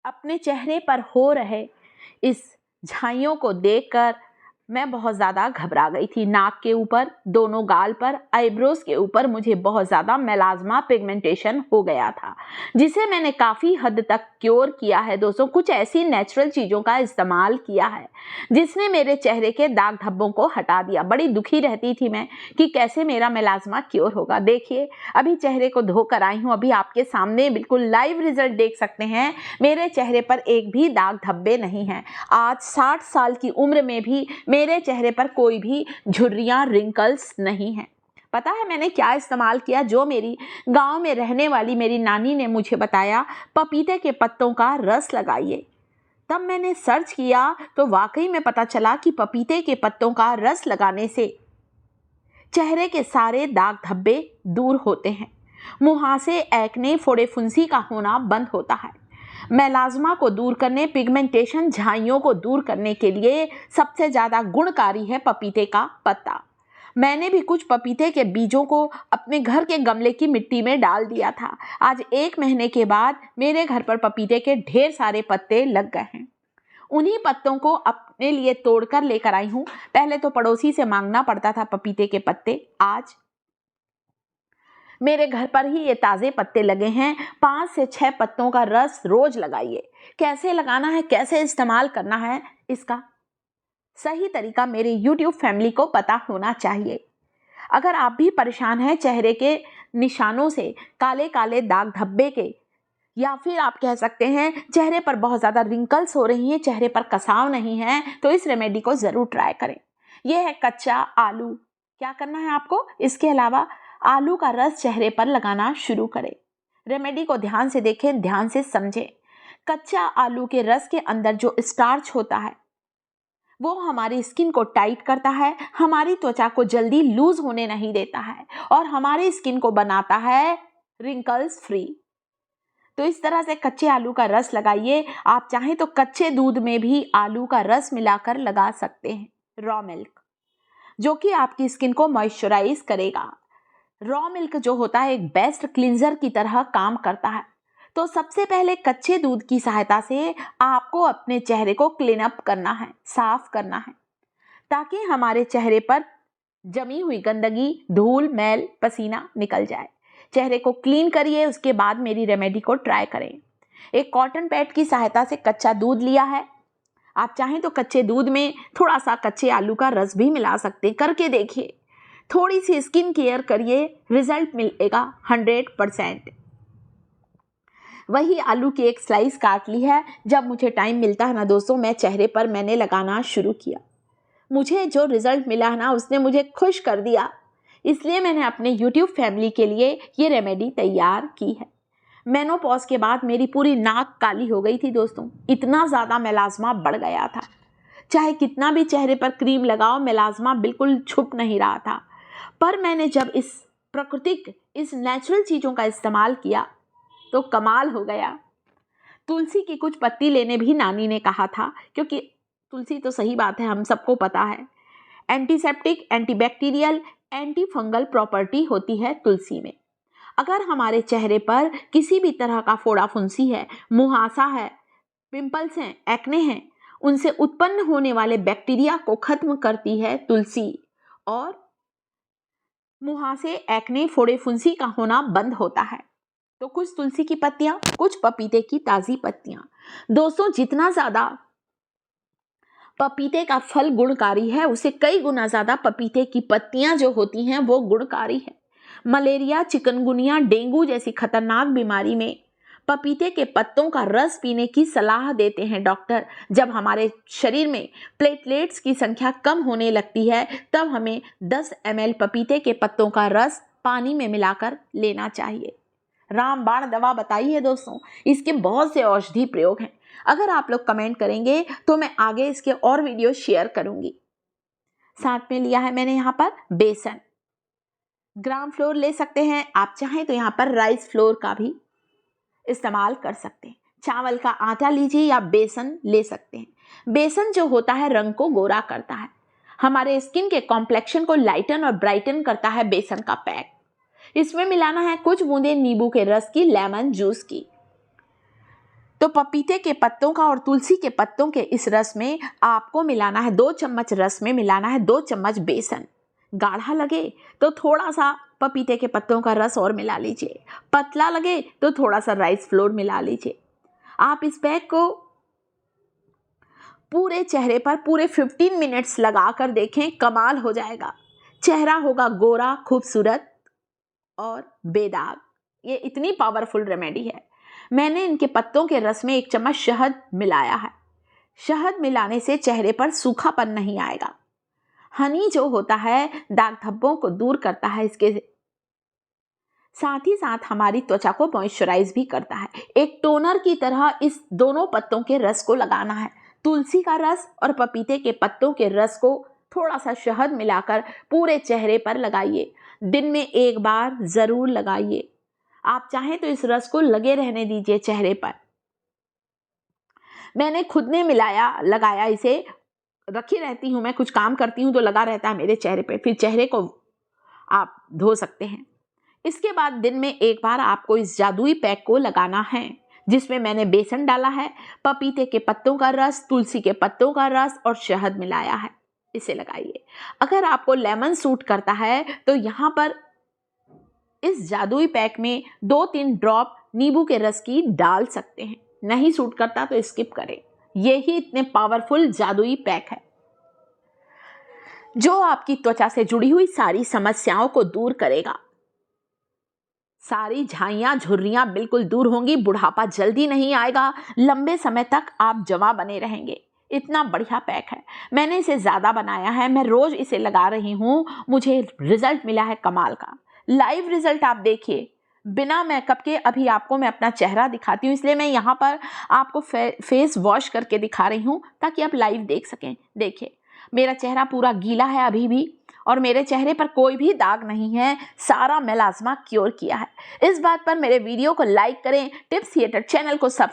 अपने चेहरे पर हो रहे इस झाइयों को देखकर मैं बहुत ज़्यादा घबरा गई थी। नाक के ऊपर, दोनों गाल पर, आईब्रोज के ऊपर मुझे बहुत ज़्यादा मेलाज़्मा पिगमेंटेशन हो गया था, जिसे मैंने काफ़ी हद तक क्योर किया है दोस्तों। कुछ ऐसी नेचुरल चीज़ों का इस्तेमाल किया है जिसने मेरे चेहरे के दाग धब्बों को हटा दिया। बड़ी दुखी रहती थी मैं कि कैसे मेरा मेलाज़्मा क्योर होगा। देखिए, अभी चेहरे को धोकर आई हूँ, अभी आपके सामने बिल्कुल लाइव रिजल्ट देख सकते हैं। मेरे चेहरे पर एक भी दाग धब्बे नहीं हैं। आज 60 साल की उम्र में भी मेरे चेहरे पर कोई भी झुर्रियां, रिंकल्स नहीं हैं। पता है मैंने क्या इस्तेमाल किया? जो मेरी गांव में रहने वाली मेरी नानी ने मुझे बताया, पपीते के पत्तों का रस लगाइए। तब मैंने सर्च किया तो वाकई में पता चला कि पपीते के पत्तों का रस लगाने से चेहरे के सारे दाग धब्बे दूर होते हैं। मुहासे, एक्ने, फोड़े फुंसी का होना बंद होता है। मेलाज़्मा को दूर करने, पिगमेंटेशन, झाइयों को दूर करने के लिए सबसे ज़्यादा गुणकारी है पपीते का पत्ता। मैंने भी कुछ पपीते के बीजों को अपने घर के गमले की मिट्टी में डाल दिया था। आज 1 महीने के बाद मेरे घर पर पपीते के ढेर सारे पत्ते लग गए हैं। उन्हीं पत्तों को अपने लिए तोड़कर लेकर आई हूँ। पहले तो पड़ोसी से मांगना पड़ता था पपीते के पत्ते, आज मेरे घर पर ही ये ताज़े पत्ते लगे हैं। 5 से 6 पत्तों का रस रोज लगाइए। कैसे लगाना है, कैसे इस्तेमाल करना है, इसका सही तरीका मेरे YouTube फैमिली को पता होना चाहिए। अगर आप भी परेशान हैं चेहरे के निशानों से, काले काले दाग धब्बे के, या फिर आप कह सकते हैं चेहरे पर बहुत ज़्यादा रिंकल्स हो रही हैं, चेहरे पर कसाव नहीं है, तो इस रेमेडी को ज़रूर ट्राई करें। यह है कच्चा आलू। क्या करना है आपको? इसके अलावा आलू का रस चेहरे पर लगाना शुरू करें। रेमेडी को ध्यान से देखें, ध्यान से समझें। कच्चा आलू के रस के अंदर जो स्टार्च होता है वो हमारी स्किन को टाइट करता है, हमारी त्वचा को जल्दी लूज होने नहीं देता है और हमारी स्किन को बनाता है रिंकल्स फ्री। तो इस तरह से कच्चे आलू का रस लगाइए। आप चाहें तो कच्चे दूध में भी आलू का रस मिलाकर लगा सकते हैं, रॉ मिल्क, जो कि आपकी स्किन को मॉइस्चराइज करेगा। रॉ मिल्क जो होता है एक बेस्ट क्लींजर की तरह काम करता है। तो सबसे पहले कच्चे दूध की सहायता से आपको अपने चेहरे को क्लीन अप करना है, साफ करना है, ताकि हमारे चेहरे पर जमी हुई गंदगी, धूल, मैल, पसीना निकल जाए। चेहरे को क्लीन करिए, उसके बाद मेरी रेमेडी को ट्राई करें। एक कॉटन पैड की सहायता से कच्चा दूध लिया है। आप चाहें तो कच्चे दूध में थोड़ा सा कच्चे आलू का रस भी मिला सकते हैं। करके देखिए, थोड़ी सी स्किन केयर करिए, रिजल्ट मिलेगा 100%। वही आलू की एक स्लाइस काट ली है। जब मुझे टाइम मिलता है ना दोस्तों, मैं चेहरे पर मैंने लगाना शुरू किया। मुझे जो रिजल्ट मिला है ना, उसने मुझे खुश कर दिया। इसलिए मैंने अपने YouTube फैमिली के लिए ये रेमेडी तैयार की है। मेनोपॉज के बाद मेरी पूरी नाक काली हो गई थी दोस्तों। इतना ज़्यादा मेलाज़्मा बढ़ गया था। चाहे कितना भी चेहरे पर क्रीम लगाओ, मेलाज़्मा बिल्कुल छुप नहीं रहा था। पर मैंने जब इस प्राकृतिक, इस नेचुरल चीज़ों का इस्तेमाल किया तो कमाल हो गया। तुलसी की कुछ पत्ती लेने भी नानी ने कहा था, क्योंकि तुलसी तो सही बात है, हम सबको पता है, antiseptic, antibacterial, anti fungal property होती है तुलसी में। अगर हमारे चेहरे पर किसी भी तरह का फोड़ा फुंसी है, मुहासा है, पिंपल्स हैं, एक्ने हैं, उनसे उत्पन्न होने वाले बैक्टीरिया को खत्म करती है तुलसी, और मुहासे, एक्ने, फोड़े फुंसी का होना बंद होता है। तो कुछ तुलसी की पत्तियां, कुछ पपीते की ताज़ी पत्तियां। दोस्तों, जितना ज़्यादा पपीते का फल गुणकारी है, उसे कई गुना ज़्यादा पपीते की पत्तियां जो होती हैं वो गुणकारी है। मलेरिया, चिकनगुनिया, डेंगू जैसी खतरनाक बीमारी में पपीते के पत्तों का रस पीने की सलाह देते हैं डॉक्टर। जब हमारे शरीर में प्लेटलेट्स की संख्या कम होने लगती है, तब हमें 10 ml पपीते के पत्तों का रस पानी में मिलाकर लेना चाहिए। रामबाण दवा बताई है दोस्तों। इसके बहुत से औषधि प्रयोग हैं। अगर आप लोग कमेंट करेंगे तो मैं आगे इसके और वीडियो शेयर करूंगी। साथ में लिया है मैंने यहाँ पर बेसन, ग्राम फ्लोर ले सकते हैं, आप चाहें तो यहाँ पर राइस फ्लोर का भी इस्तेमाल कर सकते हैं। चावल का आटा लीजिए या बेसन ले सकते हैं। बेसन जो होता है रंग को गोरा करता है, हमारे स्किन के कॉम्प्लेक्शन को लाइटन और ब्राइटन करता है बेसन का पैक। इसमें मिलाना है कुछ बूंदे नींबू के रस की, लेमन जूस की। तो पपीते के पत्तों का और तुलसी के पत्तों के इस रस में आपको मिलाना है 2 चम्मच, रस में मिलाना है 2 चम्मच बेसन। गाढ़ा लगे तो थोड़ा सा पपीते के पत्तों का रस और मिला लीजिए, पतला लगे तो थोड़ा सा राइस फ्लोर मिला लीजिए। आप इस पैक को पूरे चेहरे पर पूरे 15 मिनट्स लगा कर देखें, कमाल हो जाएगा। चेहरा होगा गोरा, खूबसूरत और बेदाग। ये इतनी पावरफुल रेमेडी है। मैंने इनके पत्तों के रस में 1 चम्मच शहद मिलाया है। शहद मिलाने से चेहरे पर सूखापन नहीं आएगा। हनी जो होता है दाग धब्बों को दूर करता है, इसके साथ ही साथ हमारी त्वचा को मॉइस्चराइज भी करता है। एक टोनर की तरह इस दोनों पत्तों के रस को लगाना है। तुलसी का रस और पपीते के पत्तों के रस को थोड़ा सा शहद मिलाकर पूरे चेहरे पर लगाइए। दिन में 1 बार जरूर लगाइए। आप चाहें तो इस रस को लगे रहने दीजिए चेहरे पर। मैंने खुद ने लगाया, इसे रखी रहती हूँ। मैं कुछ काम करती हूँ तो लगा रहता है मेरे चेहरे पे, फिर चेहरे को आप धो सकते हैं। इसके बाद दिन में 1 बार आपको इस जादुई पैक को लगाना है, जिसमें मैंने बेसन डाला है, पपीते के पत्तों का रस, तुलसी के पत्तों का रस और शहद मिलाया है। इसे लगाइए। अगर आपको लेमन सूट करता है तो यहाँ पर इस जादुई पैक में 2-3 ड्रॉप नींबू के रस की डाल सकते हैं। नहीं सूट करता तो स्किप करें। यही इतने पावरफुल जादुई पैक है जो आपकी त्वचा से जुड़ी हुई सारी समस्याओं को दूर करेगा। सारी झाइयाँ झुर्रियाँ बिल्कुल दूर होंगी। बुढ़ापा जल्दी नहीं आएगा। लंबे समय तक आप जवां बने रहेंगे। इतना बढ़िया पैक है। मैंने इसे ज़्यादा बनाया है। मैं रोज़ इसे लगा रही हूँ। मुझे रिजल्ट मिला है कमाल का। लाइव रिजल्ट आप देखिए। बिना मेकअप के अभी आपको मैं अपना चेहरा दिखाती हूँ, इसलिए मैं यहाँ पर आपको फेस वॉश करके दिखा रही हूँ ताकि आप लाइव देख सकें। देखिए, मेरा चेहरा पूरा गीला है अभी भी और मेरे चेहरे पर कोई भी दाग नहीं है। सारा मेलास्मा क्योर किया है। इस बात पर मेरे वीडियो को लाइक करें। टिप्स थिएटर चैनल को सब्सक्राइब